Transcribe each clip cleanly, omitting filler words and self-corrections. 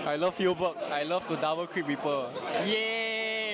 I love field work. I love to double creep people. Yay!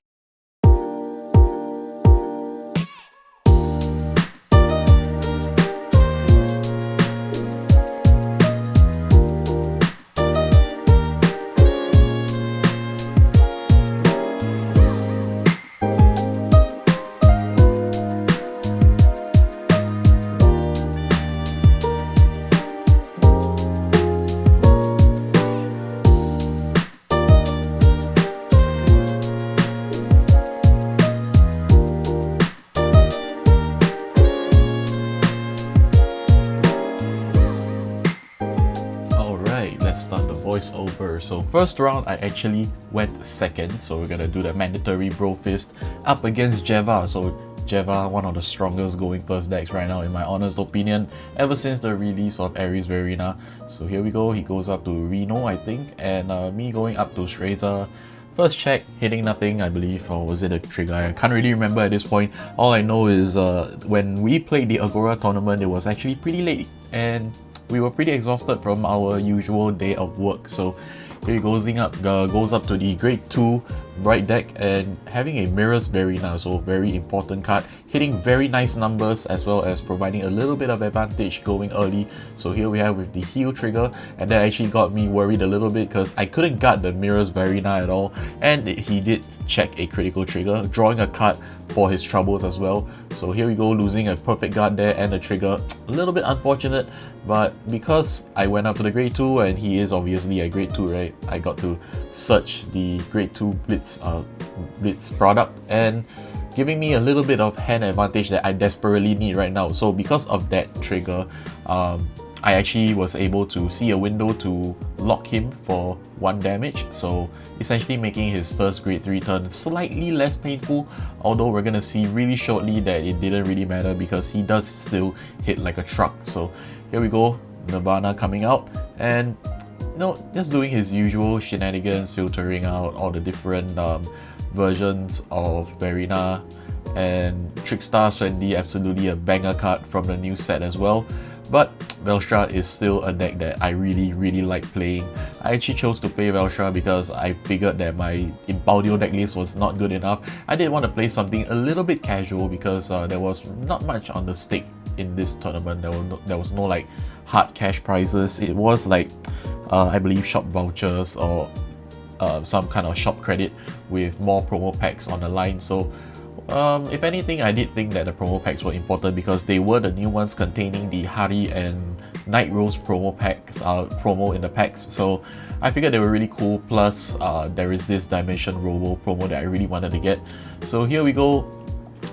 Let's start the voiceover. So first round I actually went second, so we're gonna do the mandatory bro fist up against Jeva. So Jeva, one of the strongest going first decks right now in my honest opinion, ever since the release of Ares Verena. So here we go, he goes up to Reno I think, and me going up to Shreza. First check, hitting nothing I believe, or was it a trigger? I can't really remember at this point. All I know is when we played the Agora tournament, it was actually pretty late and we were pretty exhausted from our usual day of work. So here he goes up to the grade 2 bright deck and having a Mirror's Verena, so very important card, hitting very nice numbers as well as providing a little bit of advantage going early. So here we have with the heal trigger, and that actually got me worried a little bit because I couldn't guard the Mirror's Verena at all, and he did check a critical trigger, drawing a card for his troubles as well. So here we go, losing a perfect guard there and a trigger. A little bit unfortunate, but because I went up to the grade 2 and he is obviously a grade 2, right? I got to search the grade 2 Blitz product and giving me a little bit of hand advantage that I desperately need right now. So because of that trigger, I actually was able to see a window to lock him for 1 damage, so essentially making his first grade 3 turn slightly less painful, although we're gonna see really shortly that it didn't really matter because he does still hit like a truck. So here we go, Nirvana coming out and just doing his usual shenanigans, filtering out all the different versions of Verena, and Trickstar Swendy, absolutely a banger card from the new set as well. But Velstra is still a deck that I really like playing. I actually chose to play Velstra because I figured that my Impaudio deck list was not good enough. I did want to play something a little bit casual because there was not much on the stake in this tournament. There was no like hard cash prizes. It was like I believe shop vouchers or some kind of shop credit with more promo packs on the line. So if anything, I did think that the promo packs were important because they were the new ones containing the Hari and Night Rose promo packs, promo in the packs. So I figured they were really cool. Plus, there is this Dimension Robo promo that I really wanted to get. So here we go.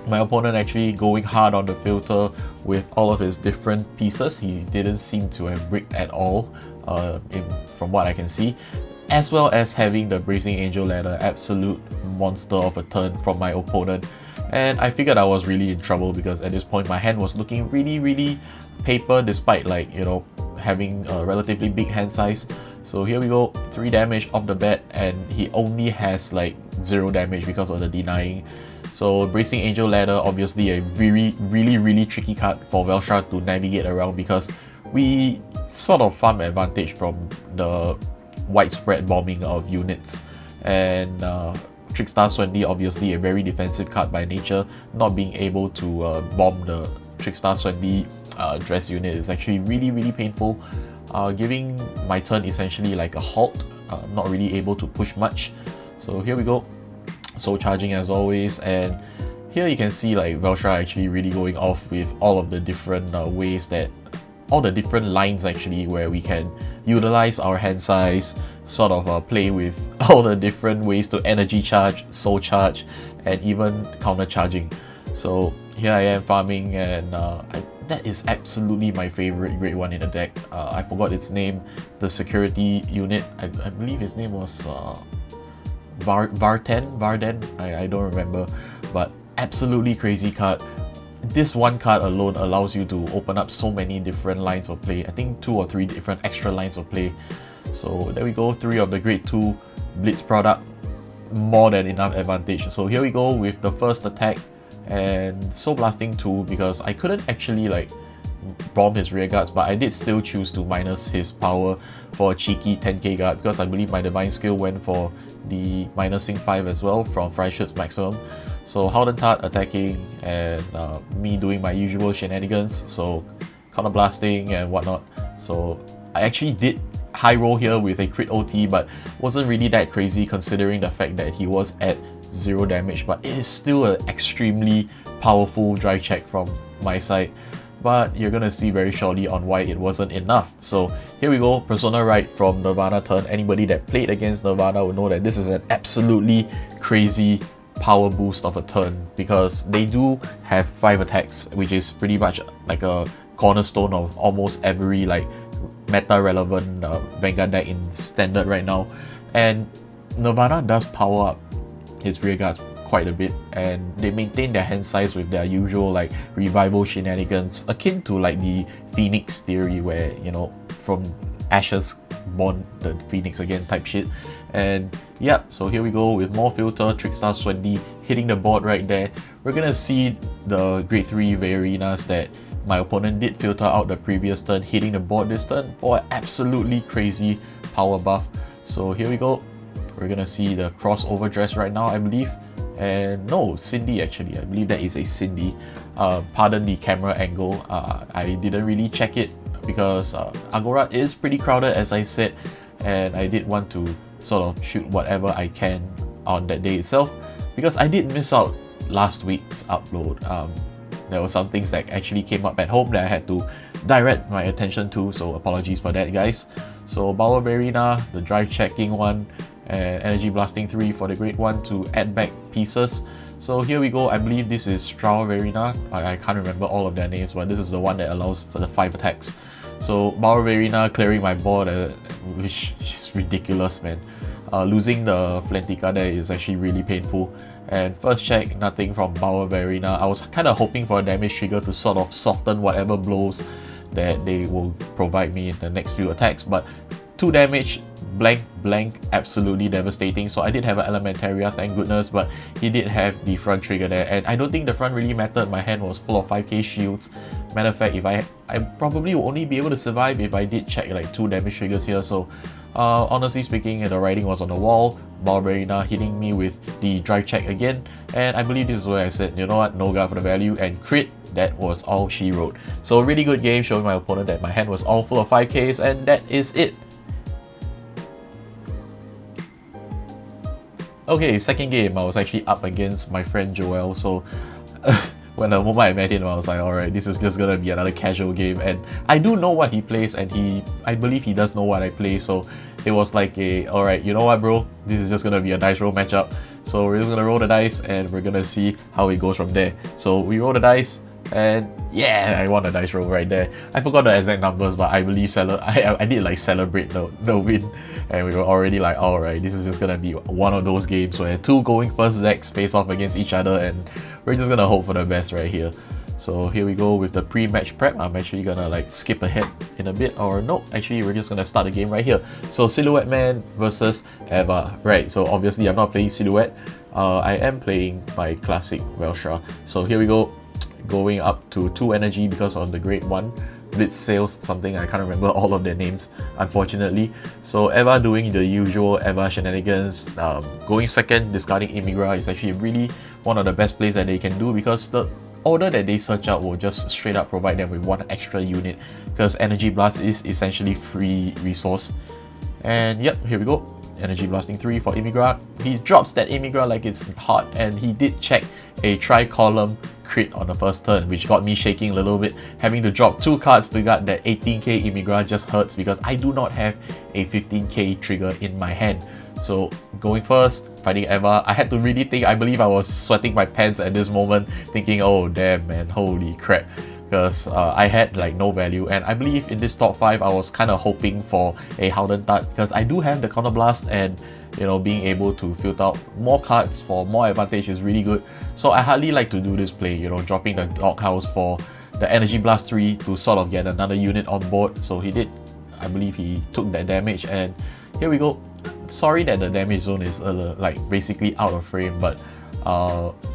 My opponent actually going hard on the filter with all of his different pieces. He didn't seem to have bricked at all, from what I can see, as well as having the Bracing Angel Ladder, absolute monster of a turn from my opponent. And I figured I was really in trouble because at this point my hand was looking really paper despite having a relatively big hand size. So here we go, 3 damage off the bat and he only has like 0 damage because of the denying. So Bracing Angel Ladder, obviously a really tricky card for Velstra to navigate around because we sort of farm advantage from the widespread bombing of units, and Trickstar Swendy, obviously a very defensive card by nature, not being able to bomb the Trickstar Swendy dress unit is actually really painful, giving my turn essentially like a halt, not really able to push much. So here we go, so charging as always, and here you can see like Velstra actually really going off with all of the different ways that all the different lines actually where we can utilize our hand size, sort of play with all the different ways to energy charge, soul charge, and even counter charging. So here I am farming, and that is absolutely my favorite grade 1 in the deck. I forgot its name, the security unit. I believe his name was Varden, I don't remember, but absolutely crazy card. This one card alone allows you to open up so many different lines of play. I think 2 or 3 different extra lines of play. So there we go, 3 of the grade 2 Blitz product, more than enough advantage. So here we go with the first attack and Soul Blasting 2 because I couldn't actually like bomb his rear guards, but I did still choose to minus his power for a cheeky 10k guard because I believe my divine skill went for the minusing 5 as well from Freischütz maximum. So Howdentat attacking and me doing my usual shenanigans, so counter blasting and whatnot. So I actually did high roll here with a crit OT, but wasn't really that crazy considering the fact that he was at 0 damage, but it is still an extremely powerful drive check from my side. But you're gonna see very shortly on why it wasn't enough. So here we go, Persona right from Nirvana turn. Anybody that played against Nirvana will know that this is an absolutely crazy power boost of a turn because they do have 5 attacks, which is pretty much like a cornerstone of almost every like meta relevant Vanguard deck in standard right now. And Nirvana does power up his rear guards quite a bit, and they maintain their hand size with their usual like revival shenanigans, akin to like the Phoenix theory where, you know, from ashes born the Phoenix again type shit. And yeah, so here we go with more filter, Trickstar Swendy hitting the board right there. We're gonna see the grade 3 Vaerinas that my opponent did filter out the previous turn, hitting the board this turn for an absolutely crazy power buff. So here we go, we're gonna see the crossover dress right now, I believe. And no, Cindy actually, I believe that is a Cindy. Pardon the camera angle, I didn't really check it because Agora is pretty crowded as I said, and I did want to sort of shoot whatever I can on that day itself because I did miss out last week's upload. There were some things that actually came up at home that I had to direct my attention to, so apologies for that guys. So Bauer Vaerina, the drive checking one, and Energy Blasting 3 for the grade 1 to add back pieces. So here we go, I believe this is Strau Vaerina. I can't remember all of their names, but this is the one that allows for the 5 attacks. So Bauer Vaerina clearing my board, which is ridiculous, man. Losing the Flentica there is actually really painful. And first check, nothing from Bauer Vaerina. I was kind of hoping for a damage trigger to sort of soften whatever blows that they will provide me in the next few attacks, but 2 damage, blank, absolutely devastating. So I did have an Elementaria, thank goodness, but he did have the front trigger there, and I don't think the front really mattered. My hand was full of 5k shields. Matter of fact, if I probably will only be able to survive if I did check like 2 damage triggers here. So honestly speaking, the writing was on the wall. Barbarina hitting me with the drive check again, and I believe this is where I said, you know what, no guard for the value, and crit. That was all she wrote. So a really good game, showing my opponent that my hand was all full of 5ks, and that is it. Okay, second game, I was actually up against my friend Joel, so when the moment I met him, I was like, alright, this is just gonna be another casual game, and I do know what he plays, and I believe he does know what I play, so it was like alright, you know what bro, this is just gonna be a dice roll matchup, so we're just gonna roll the dice, and we're gonna see how it goes from there. So we roll the dice, and yeah, I won the dice roll right there. I forgot the exact numbers, but I believe I did like celebrate the win, and we were already like, alright, this is just gonna be one of those games where 2 going first decks face off against each other, and we're just gonna hope for the best right here. So here we go with the pre-match prep. I'm actually gonna like skip ahead in a bit, or no, actually we're just gonna start the game right here. So Silhouette Man versus Eva, right? So obviously I'm not playing Silhouette. I am playing my classic Velstra. So here we go, going up to 2 energy because of the grade 1 Blitz Sales something. I can't remember all of their names, unfortunately. So Eva doing the usual Eva shenanigans, going second, discarding Immigra is actually really one of the best plays that they can do, because the order that they search out will just straight up provide them with 1 extra unit, because Energy Blast is essentially free resource. And yep, here we go, Energy Blasting 3 for Immigra. He drops that Immigra like it's hot, and he did check a tri-column crit on the first turn, which got me shaking a little bit. Having to drop 2 cards to get that 18k Immigra just hurts, because I do not have a 15k trigger in my hand. So going first, fighting Eva, I had to really think. I believe I was sweating my pants at this moment, thinking, oh damn man, holy crap. Because I had like no value, and I believe in this top 5 I was kind of hoping for a Howdentat, because I do have the Counter Blast, and you know, being able to filter out more cards for more advantage is really good. So I hardly like to do this play, you know, dropping the Doghouse for the Energy Blast 3 to sort of get another unit on board. So he did, I believe he took that damage, and here we go. Sorry that the damage zone is like basically out of frame, but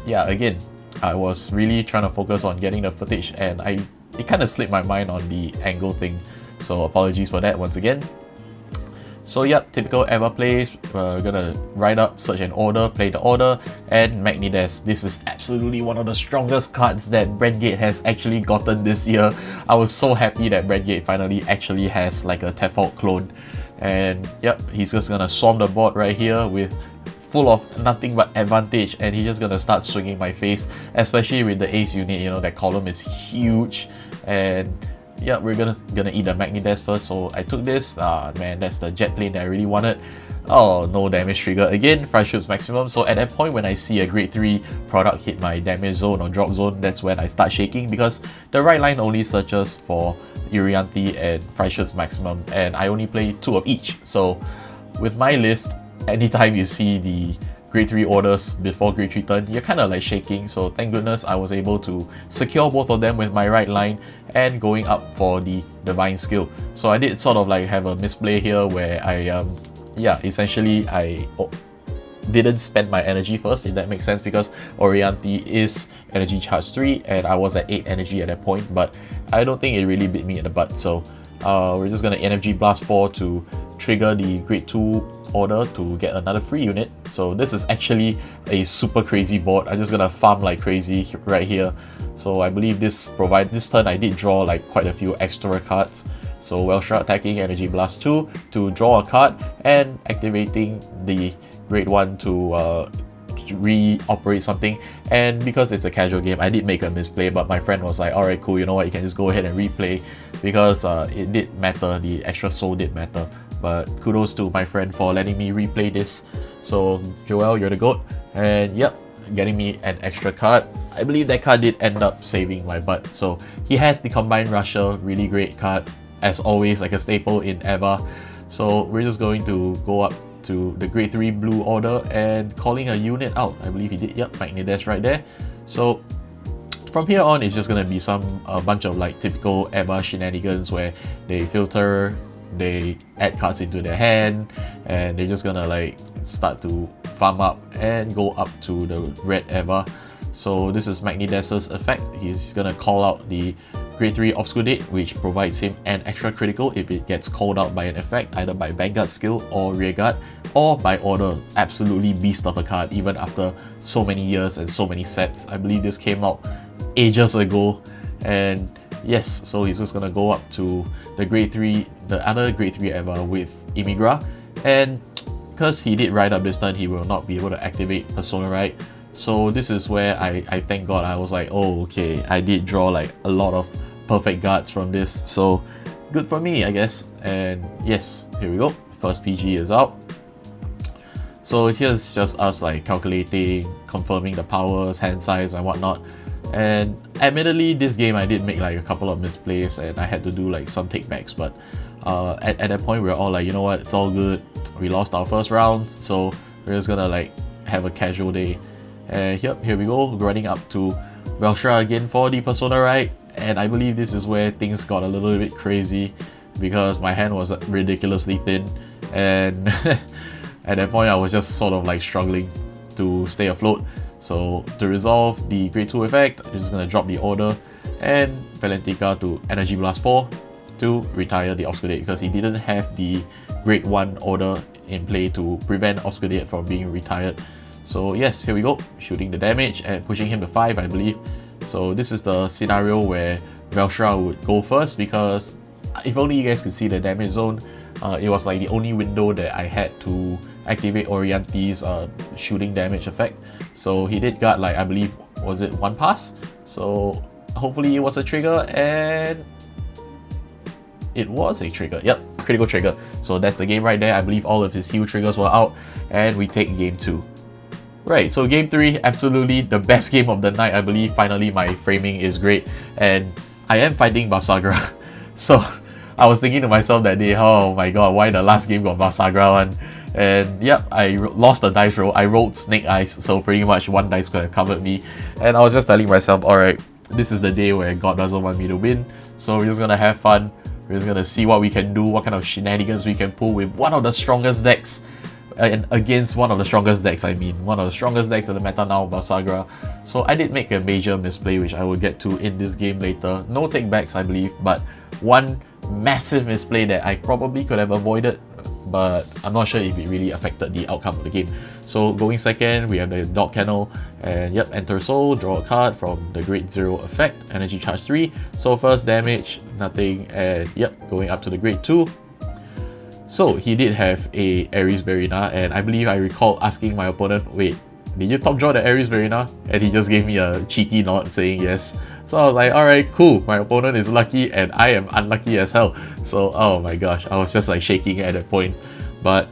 yeah, again, I was really trying to focus on getting the footage, and I it kind of slipped my mind on the angle thing. So apologies for that once again. So yep, typical Eva plays. We're gonna write up, search an order, play the order, and Magnides. This is absolutely one of the strongest cards that Brentgate has actually gotten this year. I was so happy that Brentgate finally actually has like a Tefalt clone. And yep, he's just gonna swarm the board right here with full of nothing but advantage, and he's just gonna start swinging my face, especially with the ace unit. You know, that column is huge. And yeah, we're gonna eat the Magnides first, so I took this. Man, that's the jet plane that I really wanted. Oh, no damage trigger again, Fry Shoots maximum. So at that point, when I see a grade 3 product hit my damage zone or drop zone, that's when I start shaking, because the right line only searches for Urianti and Fry Shoots maximum, and I only play 2 of each. So with my list, anytime you see the grade 3 orders before grade 3 turn, you're kind of like shaking. So thank goodness I was able to secure both of them with my right line and going up for the divine skill. So I did sort of like have a misplay here where I essentially I didn't spend my energy first, if that makes sense, because Orianti is energy charge 3 and I was at 8 energy at that point, but I don't think it really bit me in the butt. So we're just gonna energy blast 4 to trigger the grade 2 order to get another free unit. So this is actually a super crazy board. I'm just gonna farm like crazy right here. So I believe this turn I did draw like quite a few extra cards. So Welstra attacking Energy Blast 2 to draw a card and activating the grade 1 to re-operate something. And because it's a casual game, I did make a misplay, but my friend was like, alright, cool, you know what, you can just go ahead and replay, because it did matter, the extra soul did matter. But kudos to my friend for letting me replay this. So Joel, you're the GOAT. And yep, getting me an extra card. I believe that card did end up saving my butt. So he has the Combined Rusher, really great card, as always, like a staple in Eva. So we're just going to go up to the grade 3 blue order and calling a unit out. I believe he did, yep, Magnides right there. So from here on, it's just gonna be a bunch of like typical Eva shenanigans where they filter, they add cards into their hand, and they're just gonna like start to farm up and go up to the red Eva. So this is Magnides' effect. He's gonna call out the grade 3 Obscudate, which provides him an extra critical if it gets called out by an effect, either by Vanguard skill or Rearguard, or by order. Absolutely beast of a card, even after so many years and so many sets. I believe this came out ages ago, and yes, so he's just gonna go up to the grade 3, the other grade 3 Eva with Immigra, and because he did ride up this turn, he will not be able to activate Persona Ride. So this is where I thank God, I was like, oh okay, I did draw like a lot of perfect guards from this, so good for me, I guess. And yes, here we go, first PG is out. So here's just us like calculating, confirming the powers, hand size and whatnot. And admittedly, this game I did make like a couple of misplays and I had to do like some takebacks, but at that point we were all like, you know what, it's all good, we lost our first round, so we're just gonna like have a casual day. And yep, here we go, running up to Velshra again for the Persona Ride, and I believe this is where things got a little bit crazy because my hand was ridiculously thin, and at that point I was just sort of like struggling to stay afloat. So to resolve the grade 2 effect, I'm just gonna drop the order and Valentika to Energy Blast 4 to retire the Obscudate, because he didn't have the grade 1 order in play to prevent Obscudate from being retired. So yes, here we go, shooting the damage and pushing him to 5, I believe. So this is the scenario where Velshra would go first, because if only you guys could see the damage zone, it was like the only window that I had to activate Orianti's shooting damage effect. So he did got like, I believe, was it 1 pass? So hopefully it was a trigger, and it was a trigger. Yep, critical trigger. So that's the game right there. I believe all of his heal triggers were out, and we take game 2. Right, so game 3, absolutely the best game of the night. I believe finally my framing is great, and I am fighting Basaga. So I was thinking to myself that day, oh my god, why the last game got Basaga one? And yep, I lost the dice roll. I rolled Snake Eyes, so pretty much 1 dice could have covered me. And I was just telling myself, alright, this is the day where God doesn't want me to win, so we're just gonna have fun. We're just gonna see what we can do, what kind of shenanigans we can pull with one of the strongest decks and against one of the strongest decks, one of the strongest decks of the meta now, Basaga. So I did make a major misplay, which I will get to in this game later. No takebacks, I believe, but one massive misplay that I probably could have avoided, but I'm not sure if it really affected the outcome of the game. So going second, we have the Dog Kennel, and yep, enter soul, draw a card from the Grade 0 effect, energy charge 3. So first damage, nothing, and yep, going up to the Grade 2. So he did have a Ares Verina, and I believe I recall asking my opponent, wait, did you top draw the Ares Verina? And he just gave me a cheeky nod saying yes. So I was like, alright, cool, my opponent is lucky and I am unlucky as hell. So, oh my gosh, I was just like shaking at that point. But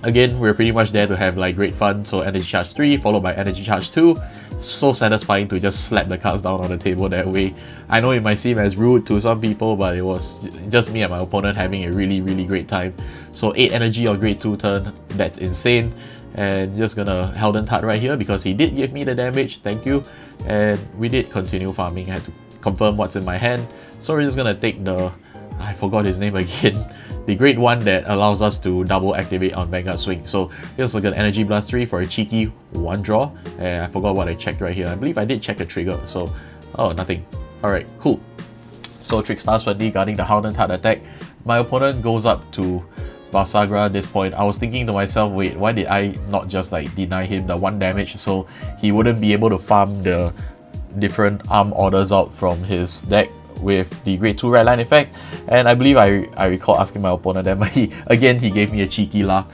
again, we're pretty much there to have like great fun. So energy charge 3 followed by energy charge 2. So satisfying to just slap the cards down on the table that way. I know it might seem as rude to some people, but it was just me and my opponent having a really great time. So 8 energy on grade 2 turn, that's insane. And just gonna Helden Tart right here because he did give me the damage, thank you. And we did continue farming, I had to confirm what's in my hand. So we're just gonna take the, I forgot his name again, the grade 1 that allows us to double activate on Vanguard Swing. So here's like an Energy Blast 3 for a cheeky 1 draw. And I forgot what I checked right here. I believe I did check a trigger, so oh, nothing. Alright, cool. So Trickstar Swendy guarding the Helden Tart attack. My opponent goes up to Basagra at this point. I was thinking to myself, wait, why did I not just like deny him the 1 damage so he wouldn't be able to farm the different arm orders out from his deck with the grade 2 red line effect. And I believe I recall asking my opponent that, but he gave me a cheeky laugh.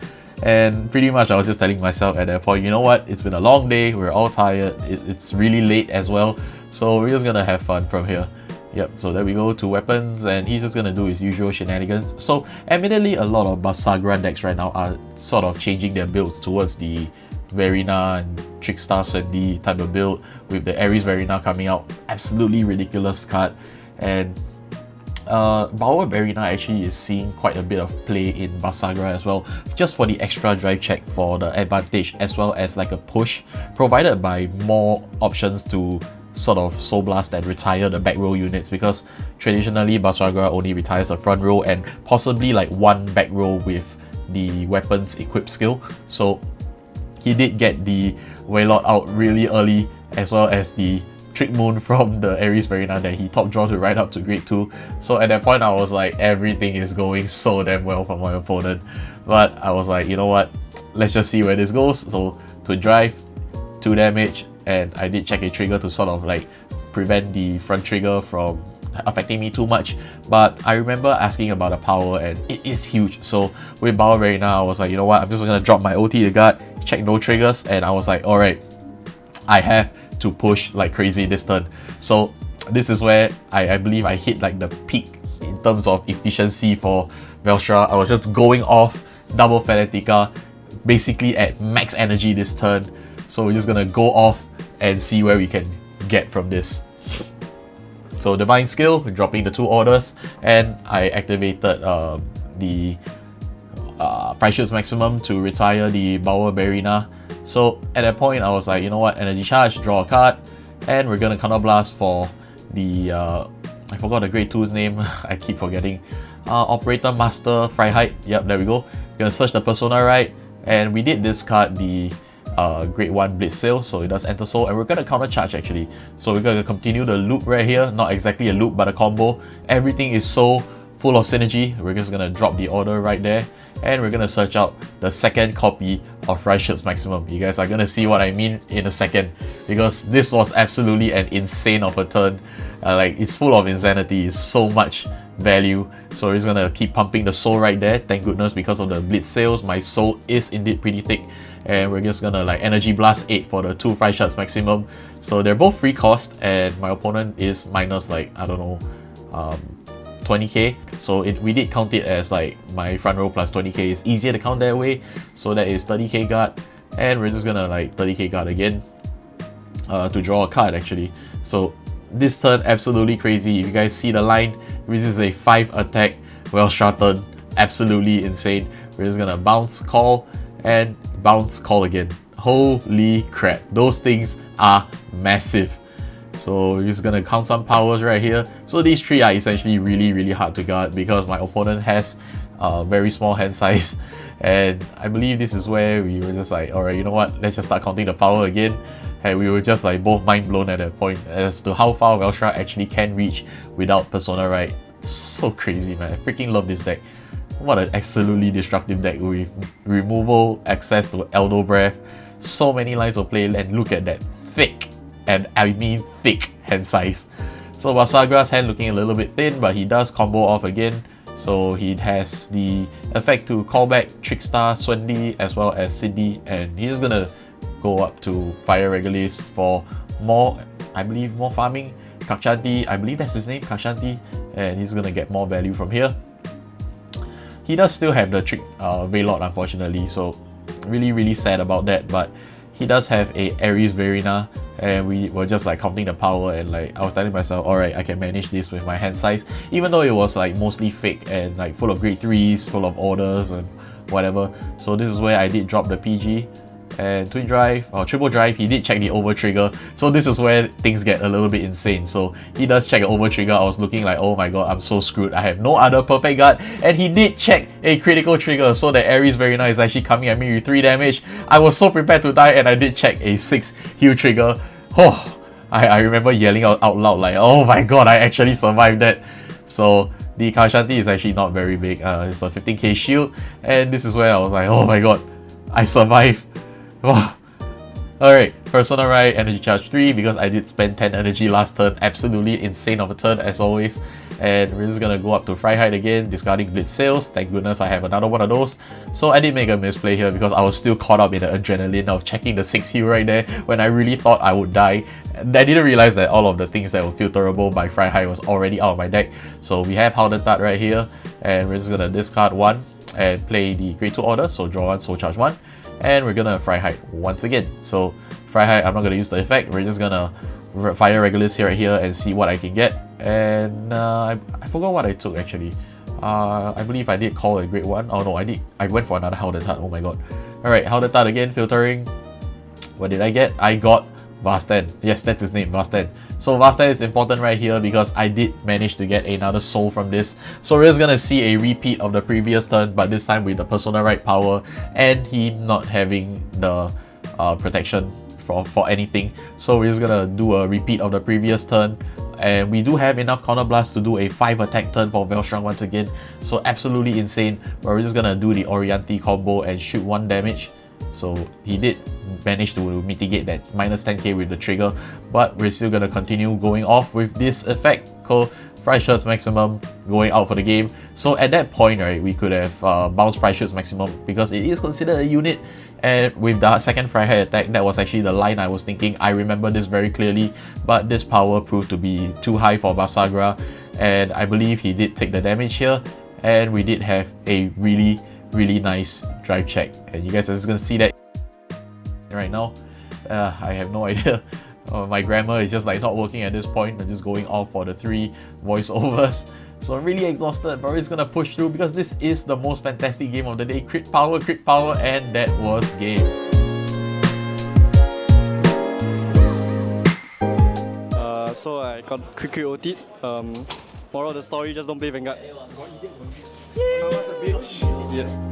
And pretty much I was just telling myself at that point, you know what, it's been a long day, we're all tired, it's really late as well, so we're just gonna have fun from here. Yep, so there we go, 2 weapons, and he's just gonna do his usual shenanigans. So admittedly, a lot of Basagra decks right now are sort of changing their builds towards the Verina and Trickstar Swendy type of build, with the Ares Verina coming out. Absolutely ridiculous card. And Bauer Verina actually is seeing quite a bit of play in Basagra as well, just for the extra drive check for the advantage, as well as like a push, provided by more options to sort of Soul Blast and retire the back row units, because traditionally Basagra only retires the front row and possibly like 1 back row with the weapons equipped skill. So he did get the Wailord out really early, as well as the Trick Moon from the Ares Verina that he top draw to right up to grade 2. So at that point I was like, everything is going so damn well for my opponent. But I was like, you know what, let's just see where this goes. So to drive, 2 damage, and I did check a trigger to sort of like prevent the front trigger from affecting me too much. But I remember asking about the power and it is huge. So with Bauer Verina, I was like, you know what, I'm just gonna drop my OT to guard, check no triggers, and I was like, alright, I have to push like crazy this turn. So this is where I believe I hit like the peak in terms of efficiency for Velstra. I was just going off double Fanatica, basically at max energy this turn. So we're just gonna go off and see where we can get from this. So Divine Skill, dropping the 2 orders, and I activated the Freischütz Maximum to retire the Bauer Verina. So at that point I was like, you know what, energy charge, draw a card, and we're gonna counterblast for the I forgot the grade 2's name, I keep forgetting. Operator Master Freiheit, yep, there we go. Gonna search the persona right, and we did discard the grade 1 Blitz Sail, so it does enter soul, and we're gonna counter charge actually. So we're gonna continue the loop right here, not exactly a loop but a combo. Everything is so full of synergy. We're just gonna drop the order right there, and we're gonna search out the second copy of Freischütz Maximum. You guys are gonna see what I mean in a second, because this was absolutely an insane of a turn. Like, it's full of insanity, it's so much value. So we're just gonna keep pumping the soul right there. Thank goodness, because of the Blitz Sails, my soul is indeed pretty thick. And we're just gonna like Energy Blast 8 for the 2 Freischütz Maximum. So they're both free cost, and my opponent is minus like, I don't know, 20k. So we did count it as like my front row plus 20k is easier to count that way. So that is 30k guard, and we're just gonna like 30k guard again to draw a card actually. So this turn absolutely crazy. If you guys see the line, this is a 5 attack Velstra turn, absolutely insane. We're just gonna bounce, call, and bounce, call again. Holy crap, those things are massive. So we're just gonna count some powers right here. So these 3 are essentially really hard to guard because my opponent has a very small hand size, And I believe this is where we were just like, alright, you know what, let's just start counting the power again. And we were just like both mind blown at that point as to how far Velshra actually can reach without Persona Right. So crazy, man. I freaking love this deck. What an absolutely destructive deck with removal, access to Eldo Breath, so many lines of play, and look at that thick, and I mean thick, hand size. So Basaga's hand looking a little bit thin, but he does combo off again. So he has the effect to call back Trickstar, Swendy, as well as Cindy, and he's gonna go up to Fire Regulus for more, I believe, more farming. Kakshanti, I believe that's his name, Kakshanti, and he's gonna get more value from here. He does still have the Trick Veilord, unfortunately, so really sad about that, but he does have a Ares Verina, and we were just like counting the power, and like I was telling myself, alright, I can manage this with my hand size, even though it was like mostly fake and like full of grade 3s, full of orders and whatever. So this is where I did drop the PG. And twin drive or triple drive, he did check the over trigger. So this is where things get a little bit insane. So he does check an over trigger. I was looking like, oh my god, I'm so screwed. I have no other perfect guard. And he did check a critical trigger. So the Ares Verina is actually coming at me with 3 damage. I was so prepared to die, and I did check a 6 heal trigger. Oh, I remember yelling out loud like, oh my god, I actually survived that. So the Kakshanti is actually not very big. It's a 15k shield. And this is where I was like, oh my god, I survived. Wow. Alright, Persona Right, energy charge 3 because I did spend 10 energy last turn. Absolutely insane of a turn as always. And we're just gonna go up to Freiheit again, discarding Blitz Sails. Thank goodness I have another one of those. So I did make a misplay here because I was still caught up in the adrenaline of checking the 6 heal right there when I really thought I would die. And I didn't realize that all of the things that were filterable by Freiheit was already out of my deck. So we have Haldentat right here, and we're just gonna discard 1 and play the grade 2 order. So draw 1, soul charge 1. And we're gonna Freiheit once again. So Freiheit, I'm not gonna use the effect. We're just gonna Fire Regulus here right here and see what I can get. And I forgot what I took actually. I believe I did call a grade 1. Oh no, I went for another Haldentat. Oh my god. Alright, Haldentat again, filtering. What did I get? I got Vastan. Yes, that's his name, Vastan. So Vastan is important right here because I did manage to get another soul from this. So we're just gonna see a repeat of the previous turn, but this time with the Persona Right power and he not having the protection for anything. So we're just gonna do a repeat of the previous turn. And we do have enough Counter Blast to do a 5 attack turn for Velstrong once again. So absolutely insane. But we're just gonna do the Orianti combo and shoot 1 damage. So he did manage to mitigate that minus 10k with the trigger, but we're still gonna continue going off with this effect called Freischütz Maximum going out for the game. So at that point, right, we could have bounced Freischütz Maximum because it is considered a unit, and with the second Freiheit attack, that was actually the line I was thinking. I remember this very clearly, but this power proved to be too high for Basaga, and I believe he did take the damage here, and we did have a really nice drive check, and you guys are just gonna see that right now. I have no idea. My grammar is just like not working at this point. I'm just going off for the 3 voiceovers. So I'm really exhausted, but we're just gonna push through because this is the most fantastic game of the day. Crit power, and that was game. So I got quick OT'd. Moral of the story, just don't play Vanguard. Karma's a bitch. Yeah.